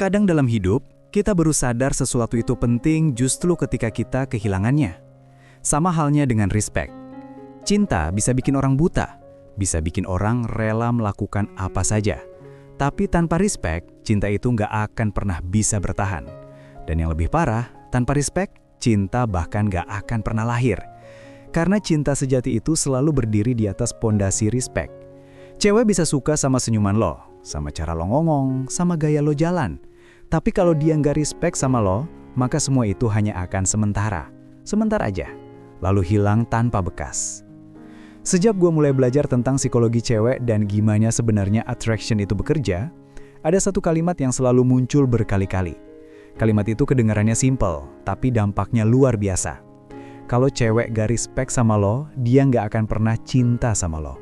Kadang dalam hidup, kita baru sadar sesuatu itu penting justru ketika kita kehilangannya. Sama halnya dengan respect. Cinta bisa bikin orang buta, bisa bikin orang rela melakukan apa saja. Tapi tanpa respect, cinta itu nggak akan pernah bisa bertahan. Dan yang lebih parah, tanpa respect, cinta bahkan nggak akan pernah lahir. Karena cinta sejati itu selalu berdiri di atas pondasi respect. Cewek bisa suka sama senyuman lo, sama cara lo ngomong, sama gaya lo jalan. Tapi kalau dia nggak respect sama lo, maka semua itu hanya akan sementara. Sebentar aja, lalu hilang tanpa bekas. Sejak gue mulai belajar tentang psikologi cewek dan gimana sebenarnya attraction itu bekerja, ada satu kalimat yang selalu muncul berkali-kali. Kalimat itu kedengarannya simple, tapi dampaknya luar biasa. Kalau cewek gak respect sama lo, dia nggak akan pernah cinta sama lo.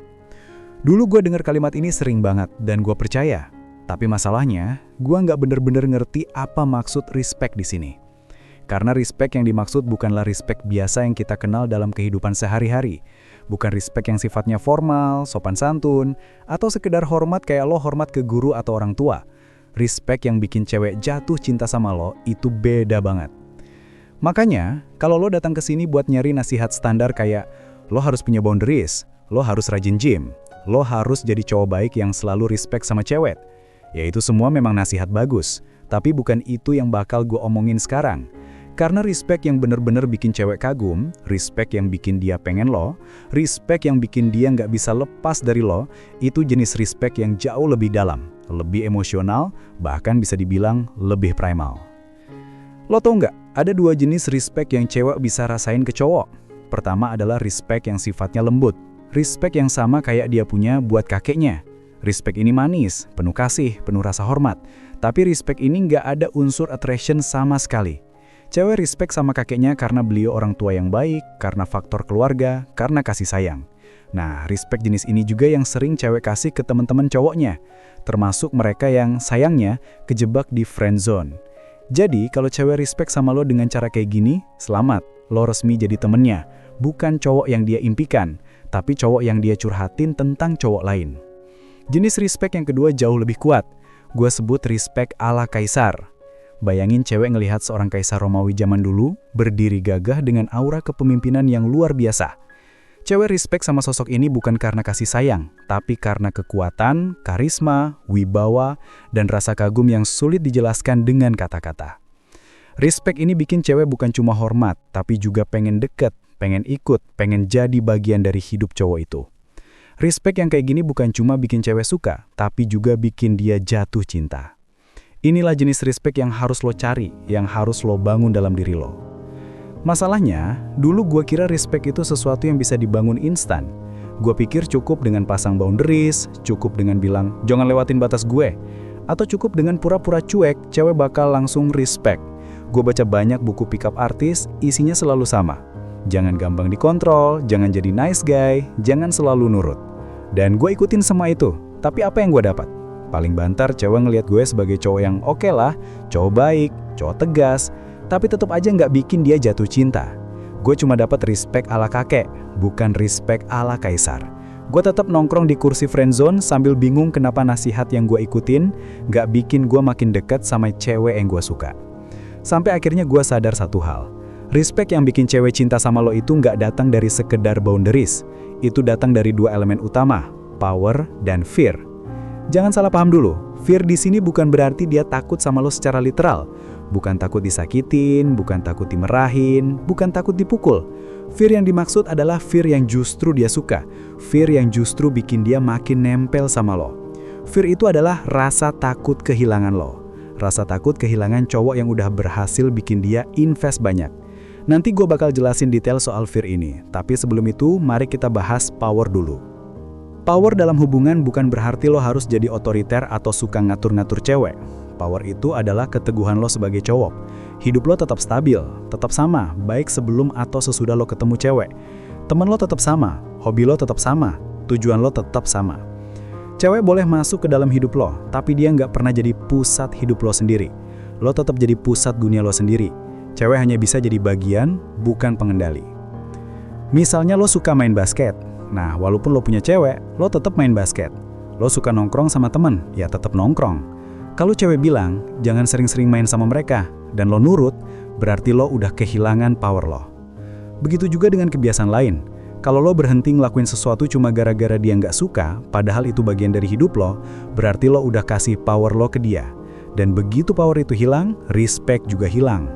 Dulu gue dengar kalimat ini sering banget, dan gue percaya. Tapi masalahnya, gue nggak bener-bener ngerti apa maksud respect di sini. Karena respect yang dimaksud bukanlah respect biasa yang kita kenal dalam kehidupan sehari-hari. Bukan respect yang sifatnya formal, sopan santun, atau sekedar hormat kayak lo hormat ke guru atau orang tua. Respect yang bikin cewek jatuh cinta sama lo itu beda banget. Makanya, kalau lo datang ke sini buat nyari nasihat standar kayak lo harus punya boundaries, lo harus rajin gym, lo harus jadi cowok baik yang selalu respect sama cewek. Ya itu semua memang nasihat bagus, tapi bukan itu yang bakal gue omongin sekarang. Karena respect yang bener-bener bikin cewek kagum, respect yang bikin dia pengen lo, respect yang bikin dia nggak bisa lepas dari lo, itu jenis respect yang jauh lebih dalam, lebih emosional, bahkan bisa dibilang lebih primal. Lo tau nggak, ada dua jenis respect yang cewek bisa rasain ke cowok. Pertama adalah respect yang sifatnya lembut, respect yang sama kayak dia punya buat kakeknya. Respect ini manis, penuh kasih, penuh rasa hormat, tapi respect ini nggak ada unsur attraction sama sekali. Cewek respect sama kakeknya karena beliau orang tua yang baik, karena faktor keluarga, karena kasih sayang. Nah, respect jenis ini juga yang sering cewek kasih ke teman-teman cowoknya, termasuk mereka yang sayangnya kejebak di friend zone. Jadi, kalau cewek respect sama lo dengan cara kayak gini, selamat, lo resmi jadi temennya, bukan cowok yang dia impikan, tapi cowok yang dia curhatin tentang cowok lain. Jenis respect yang kedua jauh lebih kuat, gue sebut respect ala kaisar. Bayangin cewek ngelihat seorang kaisar Romawi zaman dulu, berdiri gagah dengan aura kepemimpinan yang luar biasa. Cewek respect sama sosok ini bukan karena kasih sayang, tapi karena kekuatan, karisma, wibawa, dan rasa kagum yang sulit dijelaskan dengan kata-kata. Respect ini bikin cewek bukan cuma hormat, tapi juga pengen deket, pengen ikut, pengen jadi bagian dari hidup cowok itu. Respect yang kayak gini bukan cuma bikin cewek suka, tapi juga bikin dia jatuh cinta. Inilah jenis respect yang harus lo cari, yang harus lo bangun dalam diri lo. Masalahnya, dulu gue kira respect itu sesuatu yang bisa dibangun instan. Gue pikir cukup dengan pasang boundaries, cukup dengan bilang, jangan lewatin batas gue. Atau cukup dengan pura-pura cuek, cewek bakal langsung respect. Gue baca banyak buku pick up artis, isinya selalu sama. Jangan gampang dikontrol, jangan jadi nice guy, jangan selalu nurut. Dan gue ikutin semua itu, tapi apa yang gue dapat? Paling banter cewek ngelihat gue sebagai cowok yang oke lah, cowok baik, cowok tegas, tapi tetap aja nggak bikin dia jatuh cinta. Gue cuma dapat respect ala kakek, bukan respect ala kaisar. Gue tetap nongkrong di kursi friendzone sambil bingung kenapa nasihat yang gue ikutin nggak bikin gue makin dekat sama cewek yang gue suka. Sampai akhirnya gue sadar satu hal, respect yang bikin cewek cinta sama lo itu nggak datang dari sekedar boundaries, itu datang dari dua elemen utama, power dan fear. Jangan salah paham dulu, fear di sini bukan berarti dia takut sama lo secara literal. Bukan takut disakitin, bukan takut dimerahin, bukan takut dipukul. Fear yang dimaksud adalah fear yang justru dia suka. Fear yang justru bikin dia makin nempel sama lo. Fear itu adalah rasa takut kehilangan lo. Rasa takut kehilangan cowok yang udah berhasil bikin dia invest banyak. Nanti gue bakal jelasin detail soal fear ini. Tapi sebelum itu, mari kita bahas power dulu. Power dalam hubungan bukan berarti lo harus jadi otoriter atau suka ngatur-ngatur cewek. Power itu adalah keteguhan lo sebagai cowok. Hidup lo tetap stabil, tetap sama, baik sebelum atau sesudah lo ketemu cewek. Temen lo tetap sama, hobi lo tetap sama, tujuan lo tetap sama. Cewek boleh masuk ke dalam hidup lo, tapi dia nggak pernah jadi pusat hidup lo sendiri. Lo tetap jadi pusat dunia lo sendiri. Cewek hanya bisa jadi bagian, bukan pengendali. Misalnya lo suka main basket. Nah, walaupun lo punya cewek, lo tetap main basket. Lo suka nongkrong sama temen, ya tetap nongkrong. Kalau cewek bilang, jangan sering-sering main sama mereka, dan lo nurut, berarti lo udah kehilangan power lo. Begitu juga dengan kebiasaan lain. Kalau lo berhenti ngelakuin sesuatu cuma gara-gara dia nggak suka, padahal itu bagian dari hidup lo, berarti lo udah kasih power lo ke dia. Dan begitu power itu hilang, respect juga hilang.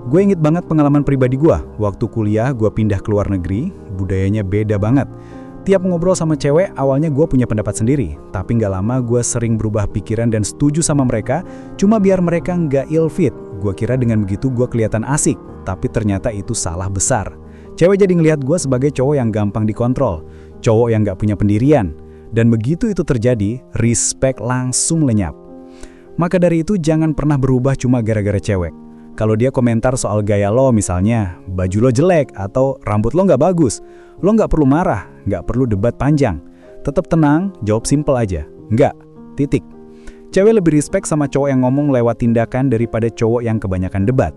Gue inget banget pengalaman pribadi gue. Waktu kuliah, gue pindah ke luar negeri, budayanya beda banget. Tiap ngobrol sama cewek, awalnya gue punya pendapat sendiri. Tapi nggak lama gue sering berubah pikiran dan setuju sama mereka, cuma biar mereka nggak ilfit. Gue kira dengan begitu gue kelihatan asik, tapi ternyata itu salah besar. Cewek jadi ngelihat gue sebagai cowok yang gampang dikontrol, cowok yang nggak punya pendirian. Dan begitu itu terjadi, respect langsung lenyap. Maka dari itu jangan pernah berubah cuma gara-gara cewek. Kalau dia komentar soal gaya lo misalnya, baju lo jelek atau rambut lo nggak bagus, lo nggak perlu marah, nggak perlu debat panjang. Tetap tenang, jawab simpel aja. Nggak, titik. Cewek lebih respect sama cowok yang ngomong lewat tindakan daripada cowok yang kebanyakan debat.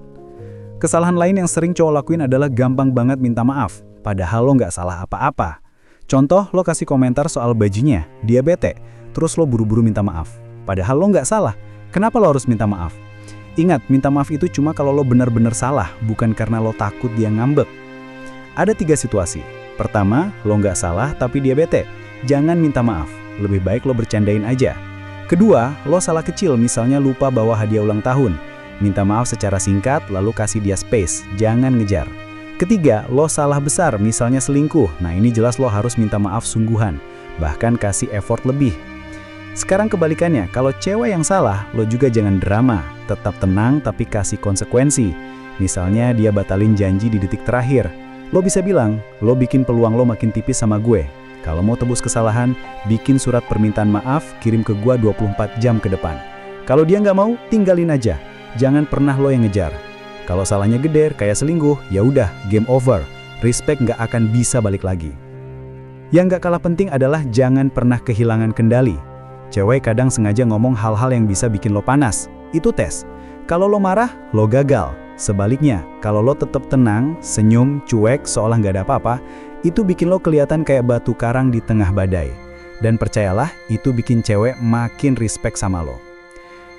Kesalahan lain yang sering cowok lakuin adalah gampang banget minta maaf, padahal lo nggak salah apa-apa. Contoh, lo kasih komentar soal bajunya, dia bete, terus lo buru-buru minta maaf. Padahal lo nggak salah, kenapa lo harus minta maaf? Ingat, minta maaf itu cuma kalau lo benar-benar salah, bukan karena lo takut dia ngambek. Ada 3 situasi. Pertama, lo nggak salah tapi dia bete. Jangan minta maaf, lebih baik lo bercandain aja. Kedua, lo salah kecil, misalnya lupa bawa hadiah ulang tahun. Minta maaf secara singkat, lalu kasih dia space, jangan ngejar. Ketiga, lo salah besar, misalnya selingkuh. Nah ini jelas lo harus minta maaf sungguhan, bahkan kasih effort lebih. Sekarang kebalikannya, kalau cewek yang salah, lo juga jangan drama. Tetap tenang tapi kasih konsekuensi. Misalnya dia batalin janji di detik terakhir. Lo bisa bilang, lo bikin peluang lo makin tipis sama gue. Kalau mau tebus kesalahan, bikin surat permintaan maaf, kirim ke gue 24 jam ke depan. Kalau dia nggak mau, tinggalin aja. Jangan pernah lo yang ngejar. Kalau salahnya gede, kayak selingkuh, ya udah, game over. Respect nggak akan bisa balik lagi. Yang nggak kalah penting adalah jangan pernah kehilangan kendali. Cewek kadang sengaja ngomong hal-hal yang bisa bikin lo panas. Itu tes. Kalau lo marah, lo gagal. Sebaliknya, kalau lo tetap tenang, senyum, cuek, seolah nggak ada apa-apa, itu bikin lo kelihatan kayak batu karang di tengah badai. Dan percayalah, itu bikin cewek makin respect sama lo.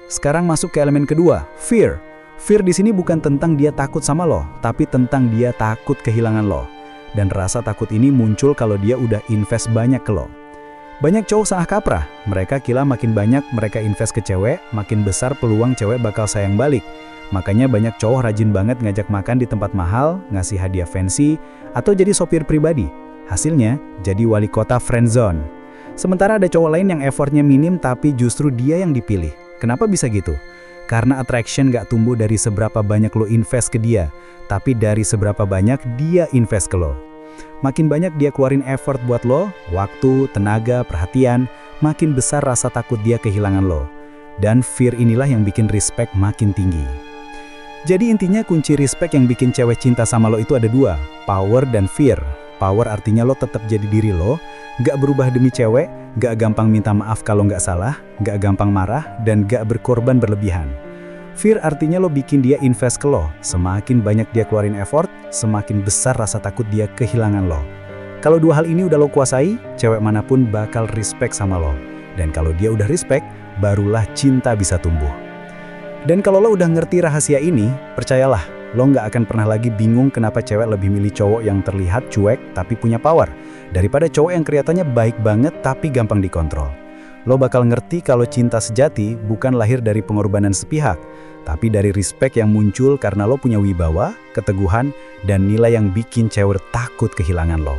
Sekarang masuk ke elemen kedua, fear. Fear di sini bukan tentang dia takut sama lo, tapi tentang dia takut kehilangan lo. Dan rasa takut ini muncul kalau dia udah invest banyak ke lo. Banyak cowok salah kaprah, mereka kira makin banyak mereka invest ke cewek, makin besar peluang cewek bakal sayang balik. Makanya banyak cowok rajin banget ngajak makan di tempat mahal, ngasih hadiah fancy, atau jadi sopir pribadi. Hasilnya, jadi wali kota friendzone. Sementara ada cowok lain yang effortnya minim tapi justru dia yang dipilih. Kenapa bisa gitu? Karena attraction gak tumbuh dari seberapa banyak lo invest ke dia, tapi dari seberapa banyak dia invest ke lo. Makin banyak dia keluarin effort buat lo, waktu, tenaga, perhatian, makin besar rasa takut dia kehilangan lo. Dan fear inilah yang bikin respect makin tinggi. Jadi intinya kunci respect yang bikin cewek cinta sama lo itu ada 2, power dan fear. Power artinya lo tetap jadi diri lo, gak berubah demi cewek, gak gampang minta maaf kalau gak salah, gak gampang marah, dan gak berkorban berlebihan. Fear artinya lo bikin dia invest ke lo. Semakin banyak dia keluarin effort, semakin besar rasa takut dia kehilangan lo. Kalau 2 hal ini udah lo kuasai, cewek manapun bakal respect sama lo. Dan kalau dia udah respect, barulah cinta bisa tumbuh. Dan kalau lo udah ngerti rahasia ini, percayalah, lo nggak akan pernah lagi bingung kenapa cewek lebih milih cowok yang terlihat cuek tapi punya power, daripada cowok yang kelihatannya baik banget tapi gampang dikontrol. Lo bakal ngerti kalau cinta sejati bukan lahir dari pengorbanan sepihak, tapi dari respect yang muncul karena lo punya wibawa, keteguhan, dan nilai yang bikin cewek takut kehilangan lo.